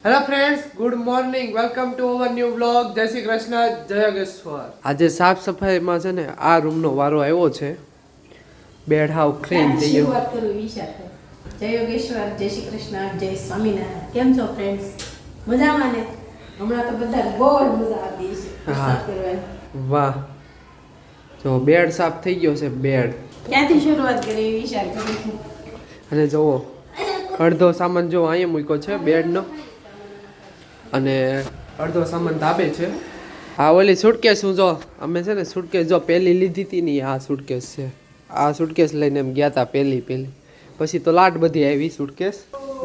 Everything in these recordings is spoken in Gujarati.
Hello friends, good morning. Welcome to our new vlog. જય શ્રી કૃષ્ણ, જય યોગેશ્વર. આજે સાફ સફાઈમાં છે ને આ રૂમનો વારો આવ્યો છે. બેડ હાવ ક્લીન થઈ ગયો. શરૂઆત કરું વિશાલ. જય યોગેશ્વર, જય શ્રી કૃષ્ણ, જય સ્વામિનારાયણ. કેમ છો ફ્રેન્ડ્સ? મજામાં ને? હમણાં તો બધા બહુ મજા આવતી છે સાફ કરવાની. વાહ, જો બેડ સાફ થઈ ગયો છે. બેડ ક્યાંથી શરૂઆત કરી વિશાલ? અને જુઓ અડધો સામાન જો અહીંયા મૂક્યો છે બેડનો, અને અડધો સામાન ધાબે છે. આ ઓલી સુટકેસ હું જો અમે છે ને સુટકેસ જો પહેલી લીધી હતી ને આ સુટકેસ છે. આ સુટકેસ લઈને એમ ગયા હતા પહેલી પછી તો લાટ બધી આવી સુટકેસ.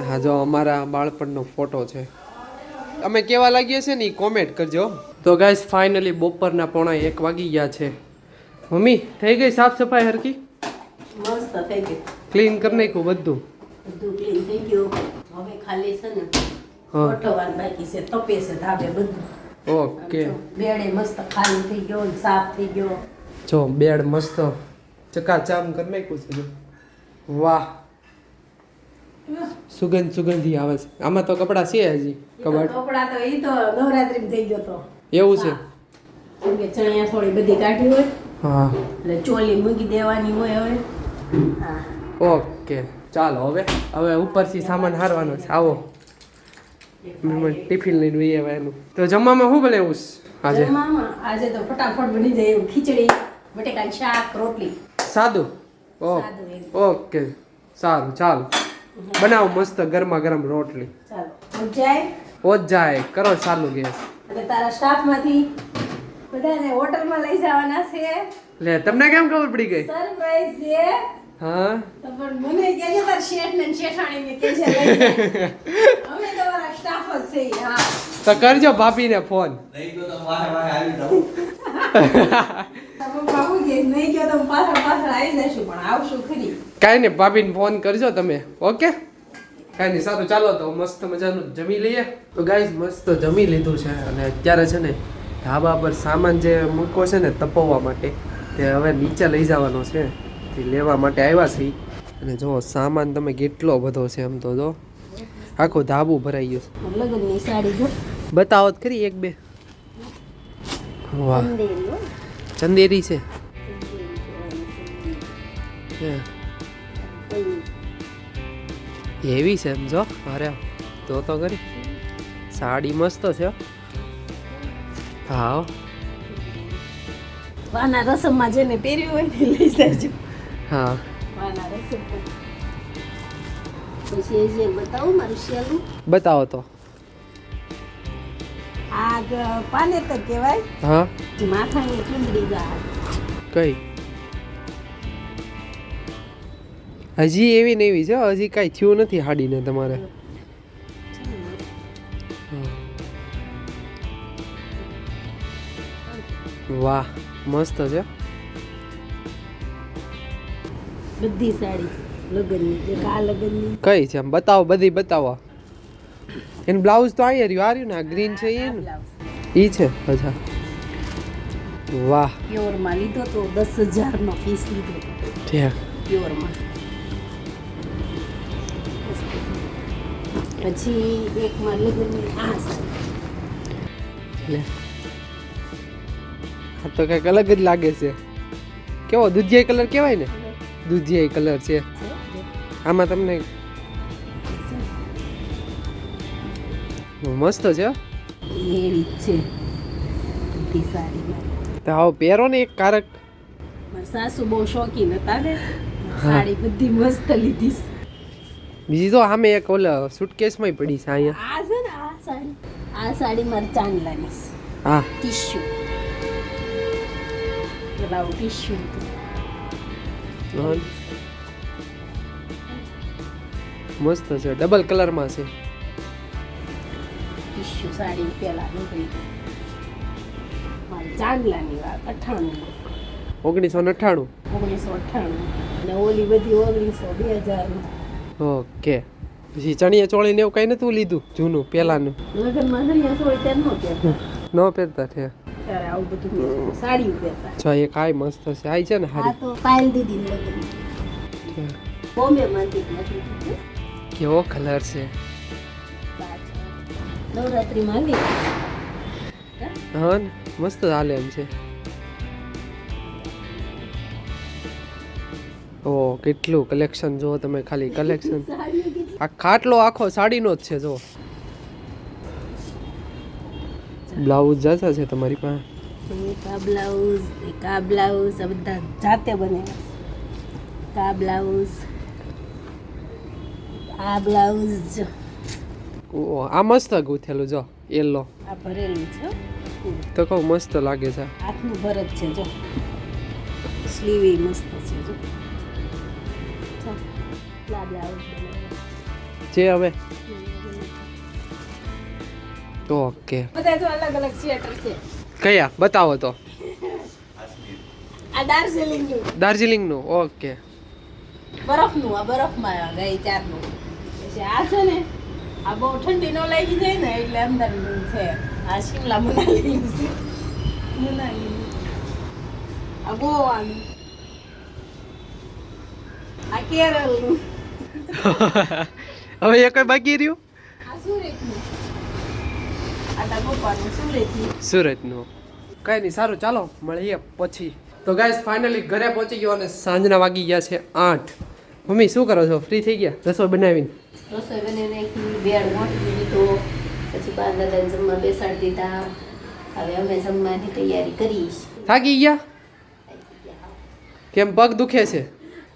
હા, જો અમારા બાળપણનો ફોટો છે. અમે કેવા લાગીએ છે ને એ કોમેન્ટ કરજો. તો ગાઈસ ફાઇનલી બપોરના 1:45 વાગી ગયા છે. મમ્મી થઈ ગઈ સાફ સફાઈ હરકી? મસ્ત થઈ ગઈ. ક્લીન કરી નાખ્યું બધું? બધું ક્લીન થઈ ગયું. હવે ખાલી છે ને ગોઠવવાનું બાકી છે. તપે છે ધાબે બધું. ઓકે. બેડે મસ્ત ખાલી થઈ ગયો, સાફ થઈ ગયો. જો બેડ મસ્ત ચકાચામ કરી નાખ્યું છે. જો વાહ, સુગંધી આવે છે. આમાં તો કપડા છે હજી કબાટ. કપડા તો ઈ તો નવરાત્રીમાં થઈ ગયો તો. એવું છે? કેમ કે ચણિયા થોડી બધી કાઢી હોય. હા, એટલે ચોલી મૂકી દેવાની હોય હવે. હા, ઓકે. ચાલો હવે ઉપરથી સામાન હારવાનો છે. આવો મેં ટિફિન લઈને વહી આવ્યા. તો જમવામાં શું બનાવ્યું આજે? જમવામાં આજે તો ફટાફટ બની જાય એવું ખીચડી, બટેકાનું શાક, રોટલી. સાદું? સાદું એમ. ઓકે, સારું. ચાલો બનાવો મસ્ત ગરમા ગરમ રોટલી. ચાલો જાય ઓજ જાય કરો ચાલુ ગેસ. અને તારા સ્ટાફમાંથી બધાને હોટલમાં લઈ જવાના છે. લે, તમને કેમ ખબર પડી ગઈ? સરપ્રાઈઝ છે. હા, તો પણ મને કહેજે તાર શેઠ ને શેઠાણીને કહેજે લઈ જાય. અમે તમારા સ્ટાફ જ છે. હા, તો કરજો ભાભીને ફોન. બાબુ કે નહીં ગયો તો પાછળ આવી જશું, પણ આવશું ખરી. કાંઈ નહીં, ભાભીને ફોન કરજો તમે. ઓકે, કાંઈ નહીં. સારું, ચાલો તો મસ્ત મજાનું જમી લઈએ. તો ગાઈઝ મસ્ત જમી લીધું છે, અને અત્યારે છે ને ધાબા પર સામાન જે મૂકો છે ને તપવવા માટે, તે હવે નીચે લઈ જવાનો છે. તે લેવા માટે આવ્યા છે. અને જો સામાન તમે કેટલો બધો છે. એમ તો જો આખું ધાબુ ભરાઈ ગયું છે. લગ્નની સાડી જો બતાવો તો ખરી એક બે. વાહ, ચંદેરી હો. ચંદેરી છે. એવી છે એમ જો. અરે તો કરી સાડી મસ્ત છે. હા, વાના રસમમાં જેને પહેર્યું હોય ને લઈ જજો. હા, વાના રસમ પછી જે બતાવું મારું શેલું. બતાવો તો. આગ પાનેતર કહેવાય. હા, માથાની ચુંદડી ગા. કઈ હજી એવી ને એવી છે. હજી કાંઈ થયું નથી હાડીને તમારે. વાહ, મસ્ત છે. બધી સાડી લગનની જે આ લગનની કઈ છે? આમ બતાવો, બધી બતાવો. એનું બ્લાઉઝ તો અહીંયા રહ્યું. આ રહ્યું ને, આ ગ્રીન છે એ ને? ઈ છે. અચ્છા, વાહ. પ્યોરમાં લીધો તો 10,000 નો પીસ લીધો છે. પ્યોરમાં. પછી એકમાં લગનની આ સાડી. લે, આ તો કંઈક અલગ જ લાગે છે. કેવો દૂધિયાઈ કલર કહેવાય ને? દૂધિયાઈ કલર છે આમાં. તમને મસ્ત છે. એવી છે બધી સાડી. તો આવો પહેરો ને એક કારક. મારા સાસુ બહુ શોખીન હતા ને, સાડી બધી મસ્ત લીધી. બીજી તો સામે એક ઓલા સુટકેસમાં પડી છે અહીંયા. આ છે ને આ સાડી મારે ચાંદલાની છે. હા, ટીશ્યુ લાવ ટીશ્યુ. મસ્ત છે. ડબલ કલરમાં છે. ટીશ્યુ સાડી પેલા નીકળી મારી ચાંદલાની વાત 1998. 1998 અને ઓલી બધી 2000. ઓકે. પછી ચણિયા ચોળી ને એવું કઈ નતું લીધું જૂનું પેલાનું? લગનમાં ચણિયા ચોળી ત્યાં ન પહેરતા. ન પહેરતા છે ત્યારે આવું બધું સાડી પહેરતા. અચ્છા, એક આય મસ્ત છે. આય છે ને આ હારી. તો પાયલ દીદી લગન બોમ્બે માંથી નથી. કેવો કલર છે. નવરાત્રીમાં આવી હા ને મસ્ત હાલે એમ છે. ઓ કેટલું કલેક્શન જો તમે ખાલી કલેક્શન. આ ખાટલો આખો સાડીનો જ છે જો. બ્લાઉઝ જાતા છે તમારી પાસે. એક આ બ્લાઉઝ આ બધા જાતે બનેલા. આ બ્લાઉઝ ઓ આ મસ્ત ગૂંથેલું જો યેલો. આ ભરેલું છે તો કહું મસ્ત લાગે છે. હાથનું ભરત છે જો. સ્લીવ મસ્ત છે જો. આ બ્લાઉઝ છે હવે. ઓકે બધા જો અલગ અલગ સ્વેટર છે. કયા બતાવો તો. આ દાર્જિલિંગનું ઓકે. બરફનું આ બરફમાં ગઈ ત્યારનું. પછી આ છે ને આ બહુ ઠંડી ન લાગી જાય ને એટલે અંદરનું છે. આ શિમલા મનાલી છે. મનાલી આ ગોવાનું. આ કેરળનું. હવે એ કઈ બાકી રહ્યું. આ સુરતનું. આ ગોપાનું સુરતનું. સુરતનું કઈ નહીં સારું ચાલો મળીએ પછી. તો ગાઈસ ફાઇનલી ઘરે પહોંચી ગયો અને સાંજના વાગી ગયા છે 8. મમ્મી શું કરો છો? ફ્રી થઈ ગયા રસોઈ બનાવીને? રસોઈ બનાવી નાખી, બેડ ગોઠવી દીધો, પછી બા દાદાને જમવા બેસાડી દીધા. હવે અમે જમવાની તૈયારી કરીશ. થાકી ગયા? કેમ પગ દુખે છે?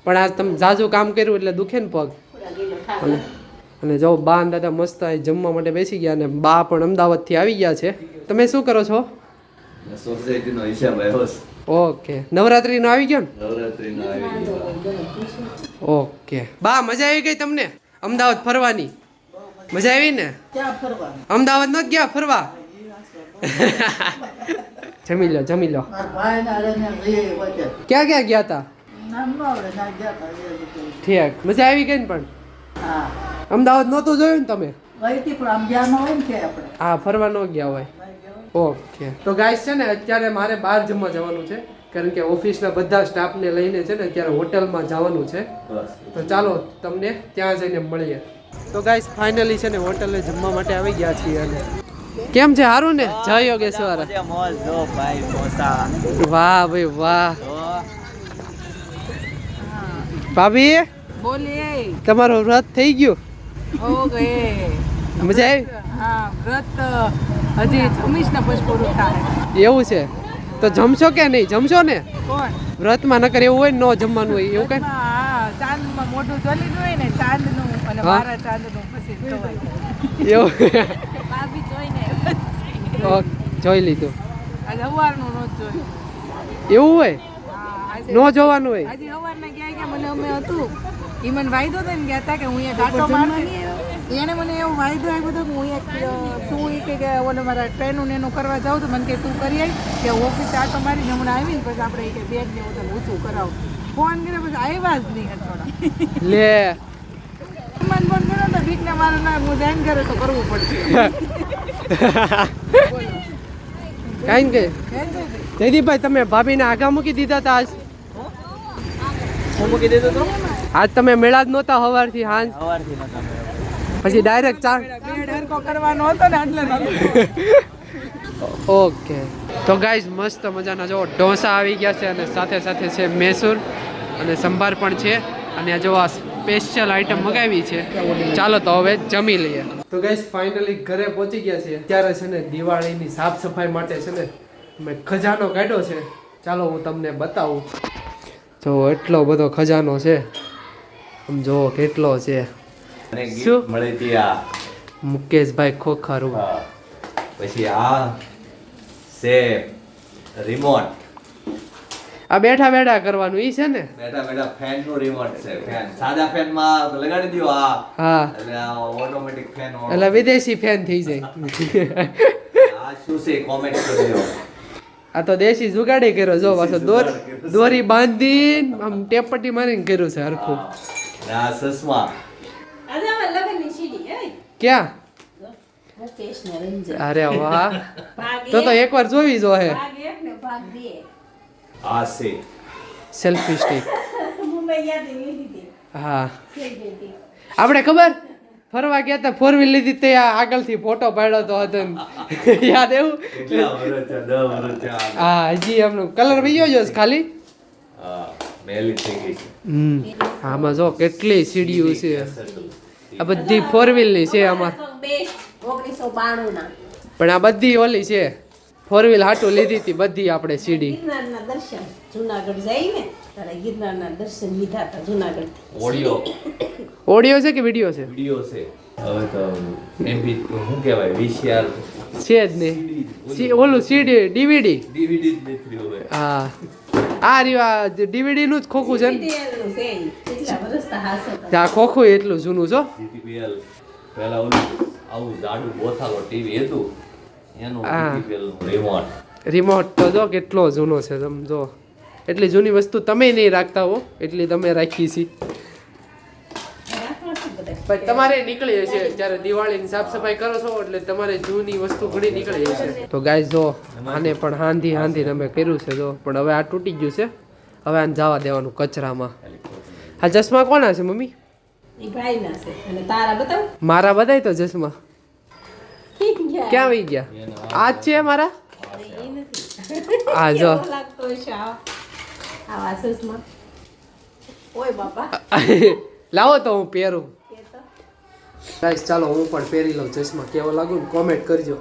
પણ આજ તમે જાજુ કામ કર્યું એટલે દુખે ને પગ. અને જો બા અને દાદા મસ્ત જમવા માટે બેસી ગયા અને બા પણ અમદાવાદથી આવી ગયા છે. તમે શું કરો છો? સોસાયટીનો હિસાબ આવ્યો છે. ઓકે નવરાત્રીનો આવી ગયો ને? નવરાત્રીનો આવી ગયો. ઓકે બા મજા આવી ગઈ તમને અમદાવાદ ફરવાની? મજા આવી ને? અમદાવાદ નો ગયા ફરવા? જમી લો જમી લો. ક્યાં ક્યાં ગયા હતા? ઠીક મજા આવી ગઈ ને? પણ અમદાવાદ નહોતું જોયું ને તમે? હા ફરવા ન ગયા હોય. ઓકે તો ગાઈસ છે ને અત્યારે મારે બહાર જમવા જવાનું છે કારણ કે ઓફિસના બધા સ્ટાફને લઈને છે ને અત્યારે હોટલમાં જવાનું છે. તો ચાલો તમને ત્યાં જઈને મળીએ. તો ગાઈસ ફાઇનલી છે ને હોટલે જમવા માટે આવી ગયા છીએ. અને કેમ છે? સારું ને? જય યોગેશ્વર. વાહ ભાઈ વાહ. ભાભી બોલીએ તમારું વ્રત થઈ ગયું? હો ગયે મજા આવી? હા વ્રત હજી 26 ને પછી પૂરું થાય. એવું છે તો જમશો કે નહીં? જમશો ને કોણ વ્રતમાં? નકર એવું હોય ને ન જમવાનું હોય એવું કઈ? હા ચાંદમાં મોઢું જલેલું હોય ને ચાંદનું અને હા. મારા ચાંદનું પછી ખવાય. એવું ભાભી જોઈને જોઈ લીધું. આજે સવારનું રોજ જોયું. એવું હોય હા આજે ન જોવાનું હોય? આજે સવારના ગયા મને અમે હતું ઈ મને વાયદો દઈને ગયા હતા કે હું એક આટો મારતી. એને મને એવું વાયદો આપ્યો હતો કે હું એક તું ઈ કે ઓલે મારા ટ્રેનું ને એનું કરવા જાઉં તો મને કે તું કરી આવી કે ઓફિસ આટો મારીને હમણાં આવીને પછી આપણે કે બેગ ને બધું ઊંચું કરાવું. ફોન કર્યો પછી આવ્યા જ નહીં હથોડા. લે મને ફોન કર્યો તો બીકને મારે ના હું ધ્યાન કરે તો કરવું પડશે. કાંઈ કે જયદીપભાઈ તમે ભાભીને આગા મૂકી દીધા હતા આજ? મૂકી દીધું તો આજ તમે મેળા જ નહોતા સવારથી હાંજ સવારથી નતા પછી ડાયરેક્ટ ચા? બેડ હરકો કરવાનો હતો ને એટલે નહોતો. ઓકે તો ગાઈઝ મસ્ત મજાના જો ઢોસા આવી ગયા છે અને સાથે સાથે છે મૈસૂર અને સંભાર પણ છે. અને જો આ સ્પેશિયલ આઈટમ મગાવી છે. ચાલો તો હવે જમી લઈએ. તો ગાઈઝ ફાઇનલી ઘરે પહોંચી ગયા છે. અત્યારે છે ને દિવાળીની સાફ સફાઈ માટે છે ને મેં ખજાનો કાઢ્યો છે. ચાલો હું તમને બતાવું. જો એટલો બધો ખજાનો છે. આમ જો કેટલો છે. અને શું? ગિફ્ટ મળી હતી આ. મુકેશભાઈ ખોખારું. હા. પછી આ છે રિમોટ. આ બેઠા બેઠા કરવાનું ઈ છે ને? બેઠા બેઠા ફેન નું રિમોટ છે. ફેન સાદા ફેન માં લગાડી દો આ હા એટલે આ ઓટોમેટિક ફેન એટલે વિદેશી ફેન થઈ જાય. આ શું છે કોમેન્ટ કરજો. આ તો દેશી જુગાડી કર્યો જો પાછો દોરી બાંધીને આમ ટેપટી મારીને કર્યું છે હરખું. અને આ ચશ્મા આજે અમારે લગ્નની સીડી હે ક્યાં? મુકેશ ને રંજન. અરે વાહ ભાગ તો એકવાર જોવી જો હે. ભાગ 1 ને ભાગ 2 આ છે સેલ્ફી સ્ટિક. મુંબઈ યાદ લીધી હતી. હા થઈ ગઈ હતી. આપણે ખબર ફરવા ગયા હતા 4 વ્હીલ લીધી તે આગળથી ફોટો પાડ્યો તો હતો ને. યાદ એવું કેટલા વર્ષ છે? 10 વર્ષ છે આ. હા હજી એમનો કલર વયો ગયો છે ખાલી. હા મેલી થઈ ગઈ છે. આમાં જો કેટલી સીડીઓ છે આ બધી 4 વ્હીલની છે અમાર 1992 ના પણ આ બધી ઓલી છે 4 વ્હીલ હાટું લીધી હતી બધી આપણે સીડી ગિરનારના દર્શન જુનાગઢ જઈને ત્યારે ગિરનારના દર્શન લીધા હતા જુનાગઢ ઓડિયો ઓડિયો છે કે વિડીયો છે વિડિયો છે. હવે તો એમપી શું કહેવાય વીસીઆર છે જ નહીં ઓલું સીડી ડીવીડી ડીવીડી જ નથી હવે. હા આ રહ્યું ડીવીડી નું જ ખોખું છે ને ડીટીએલ છે ઈ. કેટલા વર્ષના હાસો આ ખોખું એટલું જૂનું છો જીટીપીએલ પહેલા ઓલું આવું જાડું બોથાલો ટીવી હતું એનું હા. જીટીપીએલ નું રિમોટ. રિમોટ તો જો કેટલો જૂનો છે તમે જો એટલી જૂની વસ્તુ તમે નહીં રાખતા હો એટલી તમે રાખી છે પણ તમારે નીકળી હશે જ્યારે દિવાળીની સાફ સફાઈ કરો છો એટલે તમારે જૂની વસ્તુ ઘણી નીકળી હશે તો ગાઈસ જો આને પણ હાંધી અમે કર્યું છે જો પણ હવે આ તૂટી ગયું છે હવે આને જવા દેવાનું કચરામાં આ ચશ્મા કોના છે મમ્મી ઈ ભાઈના છે અને તારા બતાવ મારા બધાય તો ચશ્મા ક્યાં વહી ગયા આ જ છે મારા ઈ નથી આ જો કેવો લાગતો હશે આવા ચશ્મા ઓય બાપા લાવો તો હું પહેરું કે તો ગાઈસ ચાલો હું પણ પહેરી લઉં ચશ્મા કેવો લાગુ ને કોમેન્ટ કરજો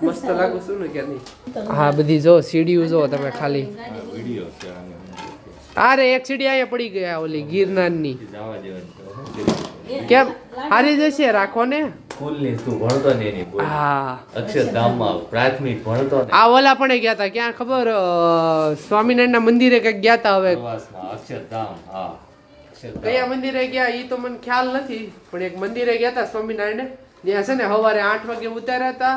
મસ્ત લાગુ છું ને કે નહીં હા બધી જો સીડીઓ જો તમે ખાલી વિડિયો છે આનો. અરે એક સીડી અહીંયા પડી ગયા ઓલી ગિરનારની જવા દેવાનું. કેમ હારી જશે રાખો ને સ્કૂલની તું ભણતો ને એની બોલ. હા અક્ષરધામમાં પ્રાથમિક ભણતો ને આ ઓલા પણ ગયા હતા ક્યાં ખબર સ્વામિનારાયણના મંદિરે કંઈક ગયા હતા હવે પ્રવાસમાં અક્ષરધામ. હા અક્ષરધામ. કયા મંદિરે ગયા એ તો મને ખ્યાલ નથી પણ એક મંદિરે ગયા હતા સ્વામિનારાયણ જ્યાં છે ને સવારે 8 વાગે ઉતાર્યા હતા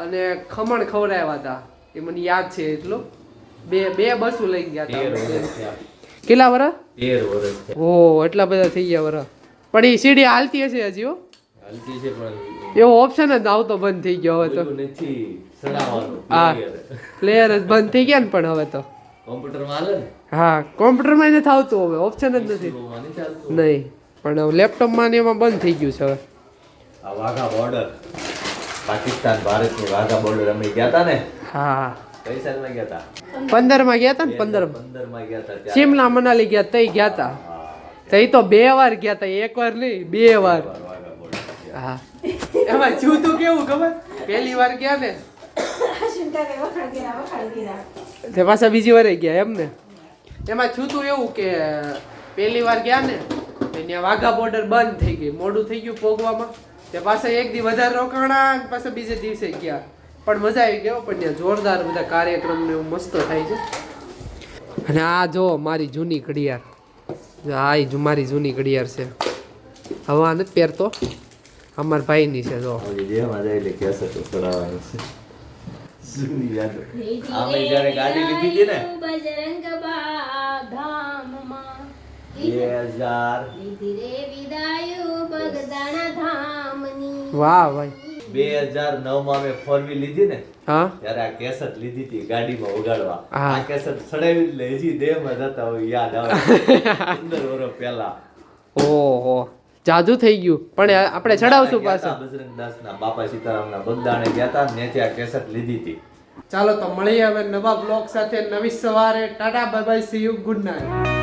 અને ખમણ ખવડાવ્યા હતા એ મને યાદ છે એટલું બે બસો લઈ ગયા 13 હતા વર્ષ થયા. કેટલા વરસ 13 વર્ષ થયા. ઓ એટલા બધા થઈ ગયા વરસ પણ એ સીડી હાલતી હશે હજી હો હલકી છે પણ એવો ઓપ્શન જ આવતો બંધ થઈ ગયો હવે તો ઓલું નથી સડાવવાનું. હા પ્લેયર જ બંધ થઈ ગયા ને પણ હવે તો કોમ્પ્યુટરમાં હાલે ને હા કોમ્પ્યુટરમાં નથી આવતું હવે ઓપ્શન જ નથી એમાં નથી ચાલતું. નહીં પણ લેપટોપમાં ને એમાં બંધ થઈ ગયું છે હવે આ વાઘા બોર્ડર પાકિસ્તાન ભારતની વાઘા બોર્ડર અમે ગયા હતા ને હા કઈ સાલમાં ગયા હતા 15 ગયા હતા ને 15 15 ગયા હતા ત્યારે. શિમલા મનાલી ગયા તઈ ગયા હતા હા, તઈ તો 2 વાર ગયા હતા 1 વાર નહીં 2 વાર વાઘા બોર્ડર. હા એમાં છું તું કેવું ખબર પહેલી વાર ગયા ને શિંકારે વખાડી દીધા તે પાછા બીજી વારે ગયા એમ ને એમાં છું તું એવું કે પહેલી વાર ગયા ને ત્યાં વાઘા બોર્ડર બંધ થઈ ગઈ મોડું થઈ ગયું પોગવામાં તે પાછા એક દી વધારે રોકાણા અને પાછા બીજે દિવસે ગયા પણ મજા આવી ગયો પણ ત્યાં જોરદાર બધા કાર્યક્રમ ને એવું મસ્ત થાય છે અને આ જો મારી જૂની ઘડિયાળ જો આ ઈ મારી જૂની ઘડિયાળ છે હવે આ નથી પહેરતો અમારા ભાઈની છે જો ઓલી જેમાં જાય એટલે કેસેટ ઉતરાવવાનું છે. જૂની યાદો. આમે જ્યારે ગાડી લીધી હતી ને બજરંગ ધામમાં 2000 લીધી રે વિદાયો બગદાણા ધામની વાહ ભાઈ 2009 માં મેં 4 વ્હીલ લીધી ને હા ત્યારે આ કેસેટ લીધી હતી ગાડીમાં વગાડવા. હા. આ કેસેટ સડાવી એટલે હજી દેહમાં જતા હોય યાદ આવે 15 વર્ષ પહેલા ઓહો જાદુ થઈ ગયું પણ આપણે ચડાવશું ગયા પાછા હતા બજરંગદાસના બાપા સીતારામના બગદાણે ગયા હતા ને ત્યાંથી આ કેસેટ લીધી હતી. ચાલો તો મળીએ હવે નવા બ્લોગ સાથે નવી સવારે Tata bye bye see you good night